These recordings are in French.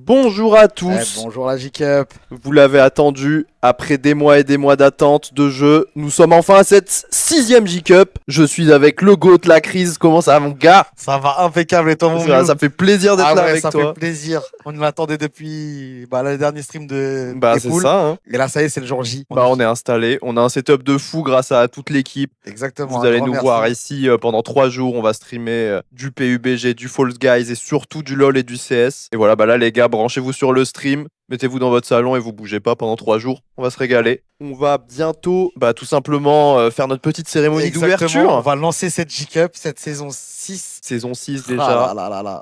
Bonjour à tous. Bonjour la J-Cup. Vous l'avez attendu, après des mois et des mois d'attente de jeu, nous sommes enfin à cette 6ème J-Cup. Je suis avec le GOAT, la crise. Comment ça va mon gars? Ça va impeccable et toi mon Ça fait plaisir d'être là avec ça toi. Ça fait plaisir. On l'attendait depuis le dernier stream de c'est Cool. ça hein. Et là ça y est, c'est le jour J. On est installé, on a un setup de fou grâce à toute l'équipe. Exactement. Vous allez nous voir ici pendant 3 jours, on va streamer du PUBG, du False Guys et surtout du LoL et du CS. Et voilà, là les gars, branchez-vous sur le stream. Mettez-vous dans votre salon et vous bougez pas pendant 3 jours. On va se régaler. On va bientôt tout simplement faire notre petite cérémonie d'ouverture. On va lancer cette J-Cup, cette saison 6. Saison 6 déjà.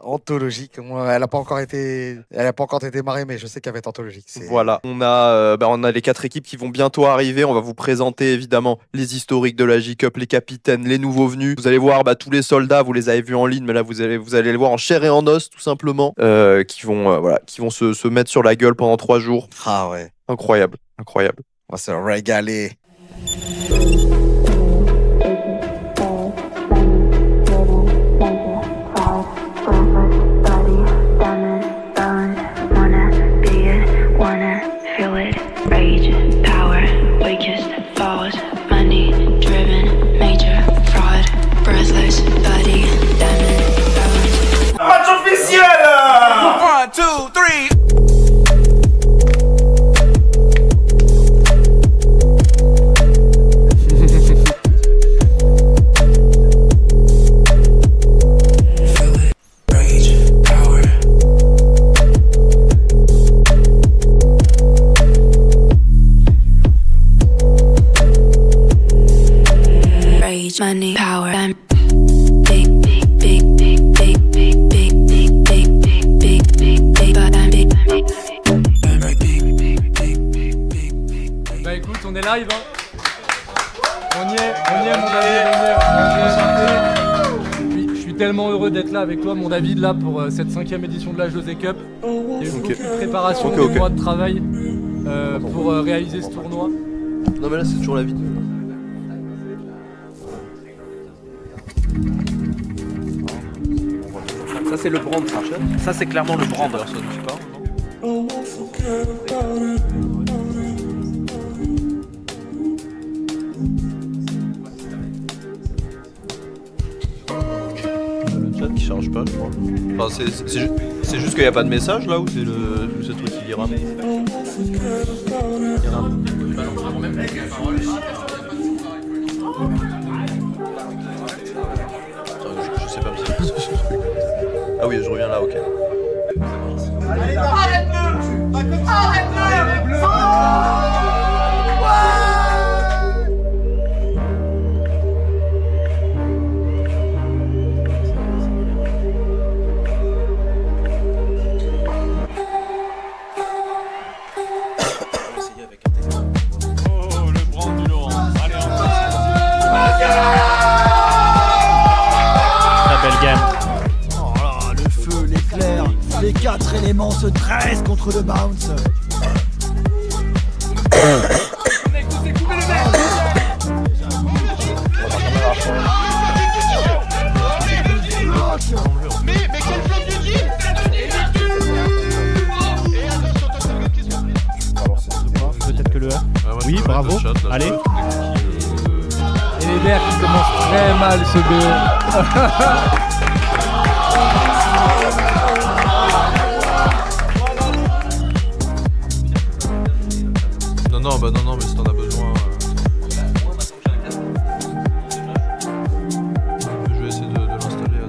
Anthologique. Elle n'a pas encore été démarrée, mais je sais qu'elle va être anthologique. Voilà. On a les 4 équipes qui vont bientôt arriver. On va vous présenter évidemment les historiques de la J-Cup, les capitaines, les nouveaux venus. Vous allez voir tous les soldats, vous les avez vus en ligne, mais là vous allez les voir en chair et en os tout simplement, qui vont se mettre sur la gueule pendant 3 jours. Ah ouais. Incroyable. On va se régaler. Match officiel! 1, 2, 3. Money, power, and écoute, on est live On y est mon David, Je suis tellement heureux d'être là avec toi mon David là pour cette 5ème édition de la José Cup. Il y a eu beaucoup de préparation, des mois de travail pour réaliser ce tournoi. Non mais là c'est toujours la vidéo. Ça c'est le brand, ça c'est clairement le brand. Ça ne pas, non Le chat qui charge pas, je crois. Enfin, c'est juste qu'il n'y a pas de message là ou c'est ce truc qui rame. Je sais pas me servir. Ah oui, je reviens là, ok. Les 4 éléments se dressent contre le bounce. Mais quel plan de vie! Peut-être que le A. Oui, bravo. Allez. Et les verts qui commencent très mal ce BE. Non, mais si t'en as besoin. Je vais essayer de l'installer.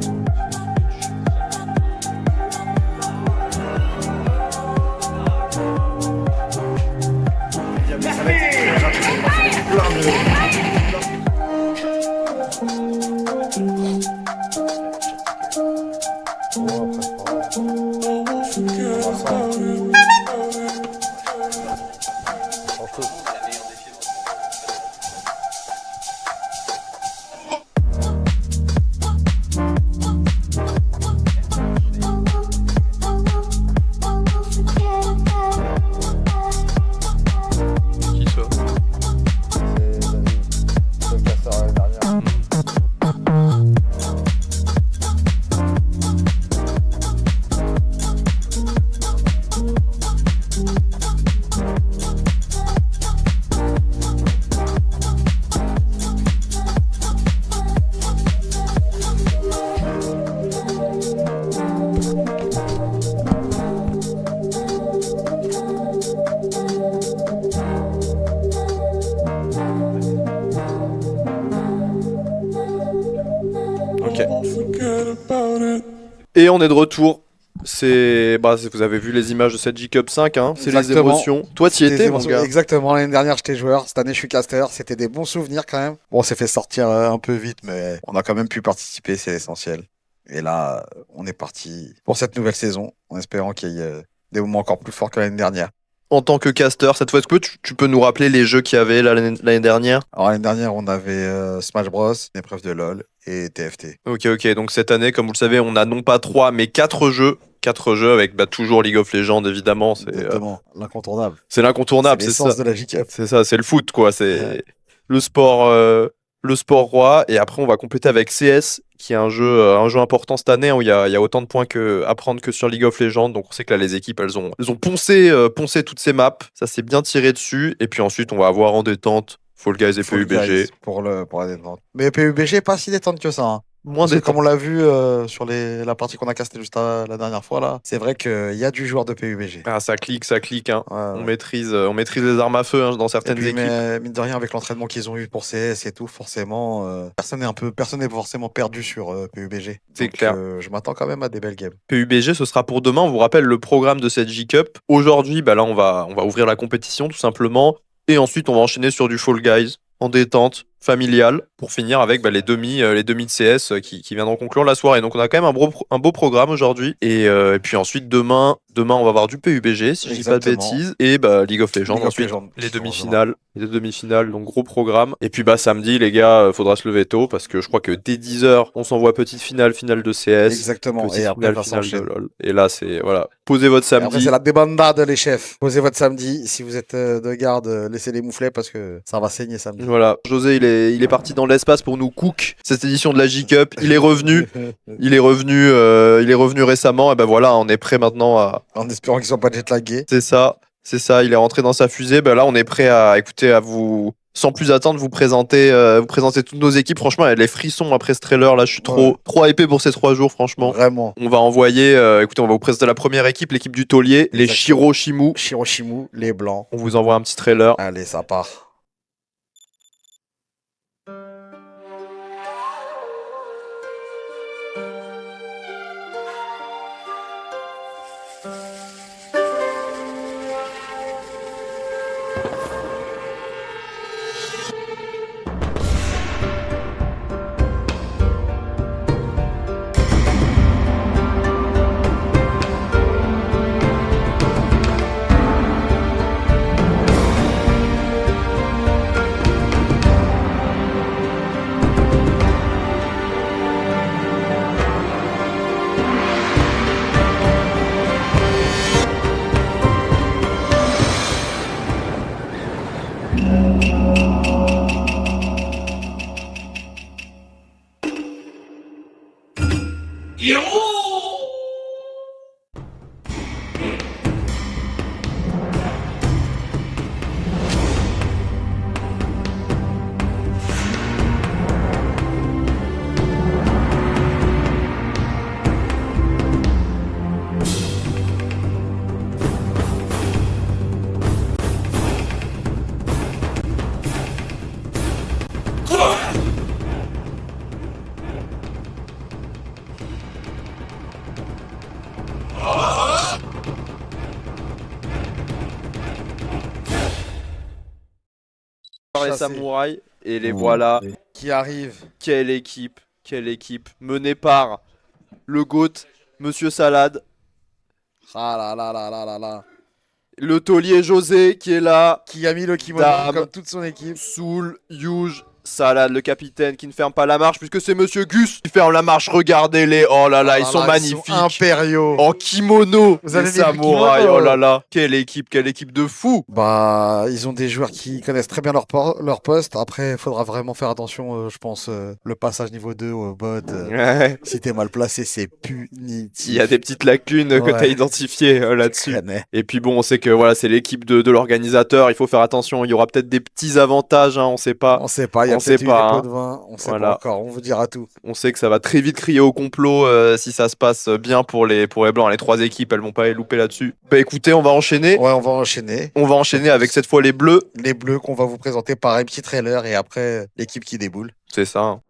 Et on est de retour. Vous avez vu les images de cette J-Cup 5, hein. C'est les Exactement. émotions. Toi, t'y Des étais, mon émotions. gars. Exactement, l'année dernière j'étais joueur, cette année je suis caster, c'était des bons souvenirs quand même. Bon, on s'est fait sortir un peu vite, mais on a quand même pu participer, c'est l'essentiel. Et là, on est parti pour cette nouvelle saison, en espérant qu'il y ait des moments encore plus forts que l'année dernière. En tant que caster, cette fois, est-ce que tu peux nous rappeler les jeux qu'il y avait l'année dernière? Alors l'année dernière, on avait Smash Bros, une épreuve de LoL et TFT. Ok. Donc cette année, comme vous le savez, on a non pas 3, mais 4 jeux. 4 jeux avec toujours League of Legends, évidemment. Exactement, l'incontournable. C'est l'incontournable, C'est c'est ça. l'essence de la J-Cup. C'est ça, c'est le foot, quoi. C'est le sport roi. Et après, on va compléter avec CS, qui est un jeu important cette année, hein, où il y a autant de points à prendre que sur League of Legends. Donc on sait que là, les équipes, elles ont poncé toutes ces maps. Ça s'est bien tiré dessus. Et puis ensuite, on va avoir en détente Fall Guys et Fall PUBG. Guys pour la détente. Mais PUBG, pas si détente que ça. Hein. Moins Parce que détente. comme on l'a vu sur la partie qu'on a castée juste la dernière fois, là, c'est vrai qu'il y a du joueur de PUBG. Ah, ça clique, hein. Ouais, On ouais. maîtrise les armes à feu, hein, dans Et certaines puis, équipes. mais, mine de rien, avec l'entraînement qu'ils ont eu pour CS et tout, forcément, personne n'est forcément perdu sur PUBG. C'est Donc, clair. Je m'attends quand même à des belles games. PUBG, ce sera pour demain. On vous rappelle le programme de cette J-Cup. Aujourd'hui, là, on va ouvrir la compétition, tout simplement. Et ensuite, on va enchaîner sur du Fall Guys, en détente, familiale, pour finir avec les demi de CS qui viendront conclure la soirée. Donc, on a quand même un beau programme aujourd'hui. Et puis ensuite, demain, on va avoir du PUBG, si je dis pas de Exactement. bêtises. Et League of Legends, League of ensuite, Legends, les justement, demi-finales, donc gros programme. Et puis, samedi, les gars, faudra se lever tôt, parce que je crois que dès 10h, on s'envoie petite finale de CS. Exactement. Petite Et après, finale ça de s'enchaîne. LoL. Et là, c'est, voilà, posez votre Et après, samedi. c'est la débandade, les chefs. Posez votre samedi. Si vous êtes de garde, laissez les mouflets parce que ça va saigner samedi. Voilà, José, il est parti dans l'espace pour nous cook cette édition de la J-Cup. Il est revenu. Il est revenu récemment. Et ben voilà, on est prêt maintenant à. En espérant qu'ils soient pas jetlagués. C'est ça. Il est rentré dans sa fusée. Ben là, on est prêt à vous. Sans plus attendre, vous présenter toutes nos équipes. Franchement, il y a les frissons après ce trailer. Là, je suis trop hypé pour ces 3 jours, franchement. Vraiment. On va envoyer. On va vous présenter la première équipe, l'équipe du taulier, les Exactement. Shiroshimu. Shiroshimu, les blancs. On vous envoie un petit trailer. Allez, ça part. Les Chassé. samouraïs. Et les voilà. Qui arrive. Quelle équipe menée par le GOAT, Monsieur Salade, Ah là là là là là là. le taulier José qui est là, Qui a mis le kimono Dame. comme toute son équipe. Soul, Yuge, Salade, le capitaine qui ne ferme pas la marche puisque c'est Monsieur Gus qui ferme la marche. Regardez-les, oh là là, ils sont magnifiques. Impériaux. En kimono, Vous avez les vu le samouraïs, kimono oh là là, quelle équipe de fou. Bah, ils ont des joueurs qui connaissent très bien leur poste. Après, il faudra vraiment faire attention, je pense, le passage niveau 2 au bot. Ouais. Si t'es mal placé, c'est punitif. Il y a des petites lacunes que Ouais. tu as identifiées là-dessus. Connais. Et puis bon, on sait que voilà, c'est l'équipe de l'organisateur, il faut faire attention, il y aura peut-être des petits avantages, hein, on sait pas. On sait pas, il y a On peut-être sait eu pas, des hein. pots de vin. On sait Voilà. pas encore, on vous dira tout. On sait que ça va très vite crier au complot si ça se passe bien pour les blancs. Les 3 équipes, elles vont pas les louper là-dessus. Bah écoutez, on va enchaîner. Ouais, on va enchaîner. On va enchaîner avec cette fois les bleus. Les bleus qu'on va vous présenter par un petit trailer et après l'équipe qui déboule. C'est ça. Hein.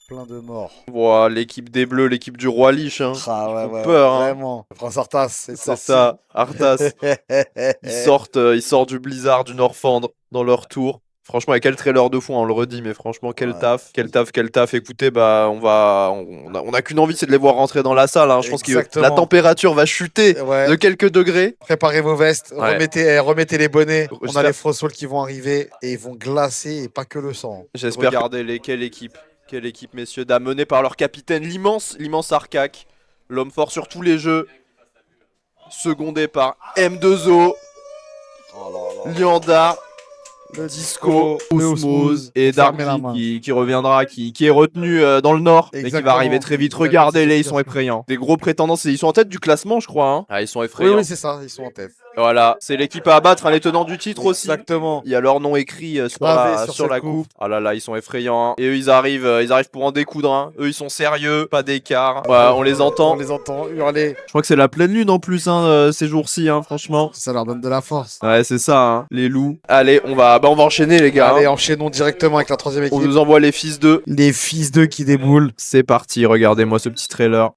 plein de morts. Voilà, l'équipe des Bleus, l'équipe du Roi Lich. Hein. Ah ouais, Ils ont ouais, peur, hein. vraiment. Le prince Arthas, c'est C'est ça, Arthas. Ils sortent du blizzard du Norfandre dans leur tour. Franchement, et quel trailer de fou, on le redit, mais franchement, quel taf, quel taf, quel taf. Écoutez, bah, on a qu'une envie, c'est de les voir rentrer dans la salle. Hein. Je pense que Exactement. la température va chuter Ouais. de quelques degrés. Préparez vos vestes, Ouais. remettez les bonnets. On a J'espère- les Frostwall qui vont arriver et ils vont glacer et pas que le sang. J'espère. Regardez-les, quelle équipe, messieurs, dames, menée par leur capitaine, l'immense Arcak, l'homme fort sur tous les jeux, secondé par M2O, Liandar, Disco, Osmose et Fermez la main. Darky qui reviendra, qui est retenu dans le nord et qui va Exactement. arriver très vite. Il va Regardez-les, ils passer sont sur effrayants. Des gros prétendants, ils sont en tête du classement, je crois. Hein. Ah, ils sont Oui, effrayants. oui, c'est ça, ils sont en tête. Voilà, c'est l'équipe à abattre, hein, les tenants du titre aussi. Exactement. Il y a leur nom écrit Gravé sur sur la cette coupe. Ah là là, ils sont effrayants. Hein. Et eux, ils arrivent pour en découdre. Hein. Eux, ils sont sérieux, pas d'écart. Ouais, on les entend. On les entend hurler. Je crois que c'est la pleine lune en plus, ces jours-ci, hein, franchement. Ça leur donne de la force. Ouais, c'est ça, hein, les loups. Allez, on va enchaîner, les gars. Allez, Hein. enchaînons directement avec la troisième équipe. On nous envoie les fils d'eux. Les fils d'eux qui déboulent. C'est parti, regardez-moi ce petit trailer.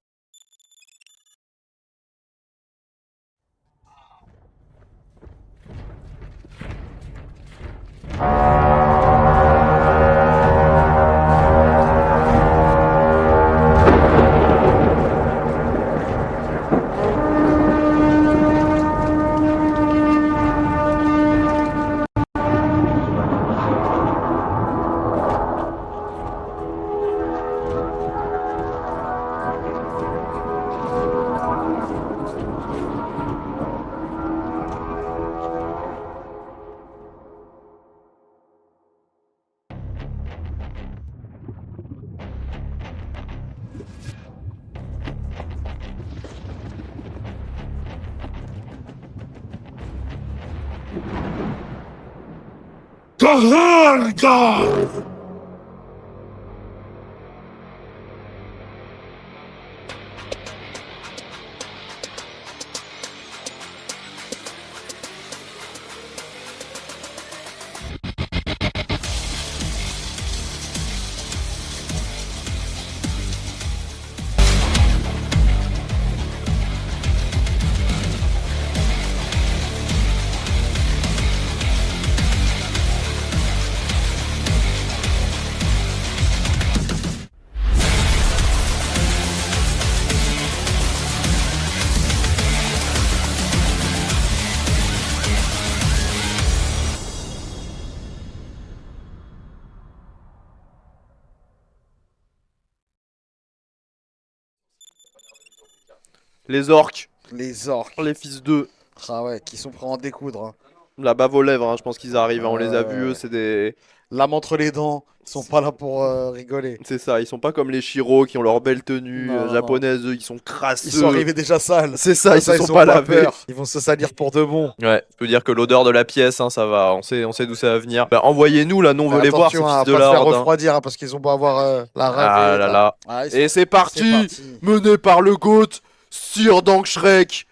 Les orques, Les orques. les fils d'eux. Ah ouais, qui sont prêts à en découdre. Hein. La bave aux lèvres, hein, je pense qu'ils arrivent. Hein, on les a vus, eux, c'est des. Lame entre les dents. Ils sont pas là pour rigoler. C'est ça, ils sont pas comme les Shiro qui ont leur belle tenue Non, non, japonaise, eux, ils sont crasseux. Ils sont arrivés déjà sales. C'est ça, ils se sont ont pas lavés. peur. Ils vont se salir pour de bon. Ouais, je peux dire que l'odeur de la pièce, hein, ça va, on sait d'où ça va venir. Bah, envoyez-nous là, nous on veut les voir, ces Attention à fils de pas se la faire horde. Hein. refroidir hein, parce qu'ils ont beau avoir la rage. Ah là là. Ah, ils sont- Et c'est parti, parti. mené par le GOAT, Sir Dankschrek.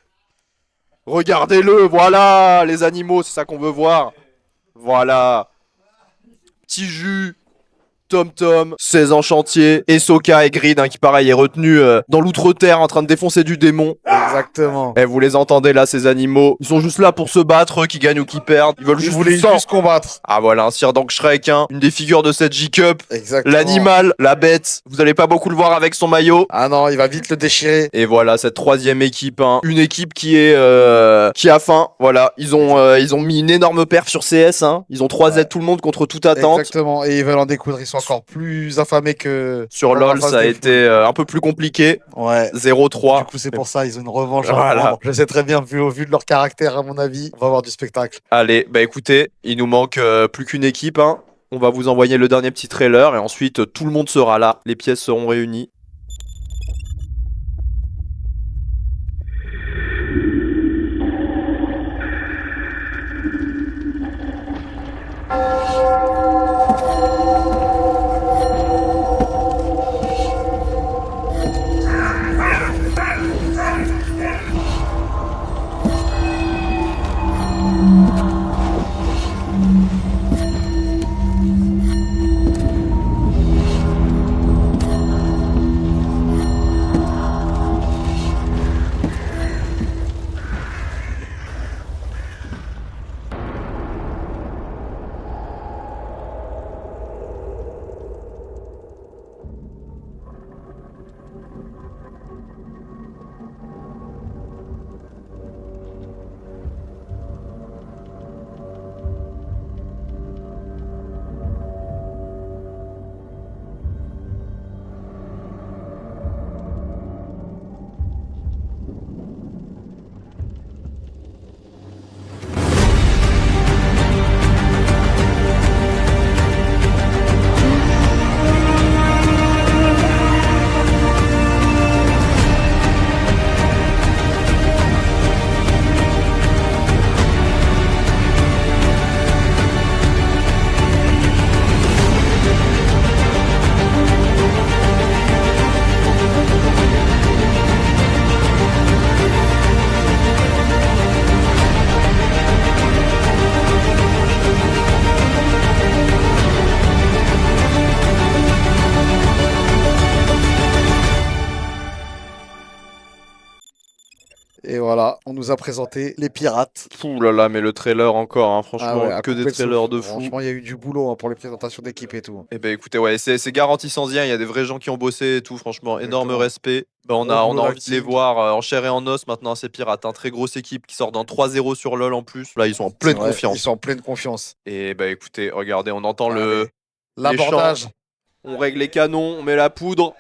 Regardez-le, voilà, les animaux, c'est ça qu'on veut voir. Voilà. Petit jus. Tom, 16 en chantier, et Sokka et Grid, hein, qui pareil est retenu dans l'outre-terre en train de défoncer du démon. Exactement. Et vous les entendez là, ces animaux. Ils sont juste là pour se battre, qui gagnent ou qui perdent. Ils veulent Ils juste voulaient du sang. juste combattre. Ah voilà, un Sir Dankschrek, hein, une des figures de cette J-Cup. Exactement. L'animal, la bête. Vous allez pas beaucoup le voir avec son maillot. Ah non, il va vite le déchirer. Et voilà, cette troisième équipe, hein. Une équipe qui a faim. Voilà, ils ont mis une énorme perf sur CS. Hein. Ils ont 3 Z tout le monde contre toute attente. Exactement. Et ils veulent en découdre. Ils sont encore plus affamés que. Sur la LoL, phase ça a des été un peu plus compliqué. fous. Ouais. 0-3. Du coup, c'est pour ça, ils ont une revanche à Voilà. prendre. Je sais très bien, vu au vu de leur caractère, à mon avis, on va avoir du spectacle. Allez, bah écoutez, il nous manque plus qu'une équipe. Hein. On va vous envoyer le dernier petit trailer et ensuite tout le monde sera là. Les pièces seront réunies. voilà, on nous a présenté les pirates. Ouh là là, mais le trailer encore, hein, Ah franchement, ouais, à que des couper le trailers souffle. de fou. Franchement, il y a eu du boulot hein, pour les présentations d'équipe et tout. Eh ben écoutez, ouais, c'est garanti sans rien. Il y a des vrais gens qui ont bossé et tout. Franchement, énorme Exactement. respect. Bah, on a Gros boulot envie de les acting. voir en chair et en os maintenant, ces pirates. Très grosse équipe qui sort d'un 3-0 sur LoL en plus. Là, ils sont en pleine C'est vrai, confiance. Ils sont en pleine confiance. Et bah écoutez, regardez, on entend Allez. les L'abordage. chants. On règle les canons, on met la poudre.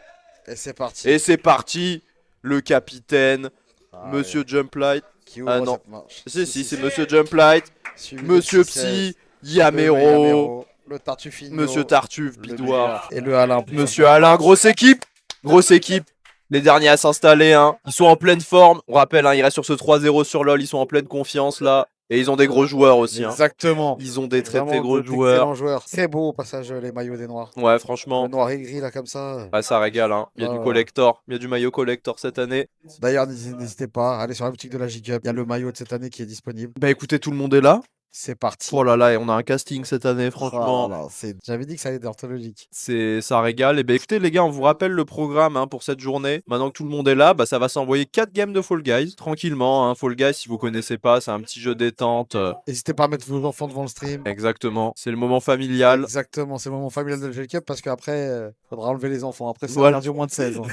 Et c'est parti. Et c'est parti. Le capitaine, Ah Monsieur ouais. Jumplight. Qui ouvre Ah non. cette marche. Si, c'est Monsieur Jumplight. Suivi de Monsieur 6-16, Psy. le Yamero. Yamero, le Tartufino, Monsieur Tartuffe, le Bidoir. Bidoir et le Alain. Monsieur Alain, grosse équipe. Grosse équipe. Les derniers à s'installer, hein. Ils sont en pleine forme. On rappelle, hein, ils restent sur ce 3-0 sur LoL. Ils sont en pleine confiance là. Et ils ont des gros joueurs aussi. Hein. Exactement. Ils ont des très Vraiment très gros d'excellents joueurs. joueurs. Très beau au passage les maillots des Noirs. Ouais, Le franchement. noir et gris là comme ça. Ouais, ça régale. Hein. Il y a Ah du ouais. collector. Il y a du maillot collector cette année. D'ailleurs, n'hésitez pas à aller sur la boutique de la J-Cup. Il y a le maillot de cette année qui est disponible. Bah écoutez, tout le monde est là. C'est parti. Oh là là, et on a un casting cette année, franchement. Oh là là, j'avais dit que ça allait être orthologique. Ça régale. Et ben écoutez les gars, on vous rappelle le programme hein, pour cette journée. Maintenant que tout le monde est là, bah, ça va s'envoyer 4 games de Fall Guys tranquillement. Hein. Fall Guys, si vous connaissez pas, c'est un petit jeu détente. N'hésitez pas à mettre vos enfants devant le stream. Exactement. C'est le moment familial. Exactement, c'est le moment familial de la J-Cup parce qu'après, faudra enlever les enfants. Après, c'est Voilà. interdit au moins de 16 ans.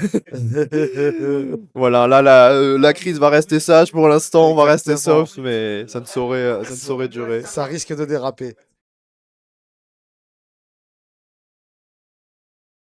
Voilà, là la crise va rester sage pour l'instant. On va rester Exactement. soft, mais ça ne saurait durer. Ça risque de déraper.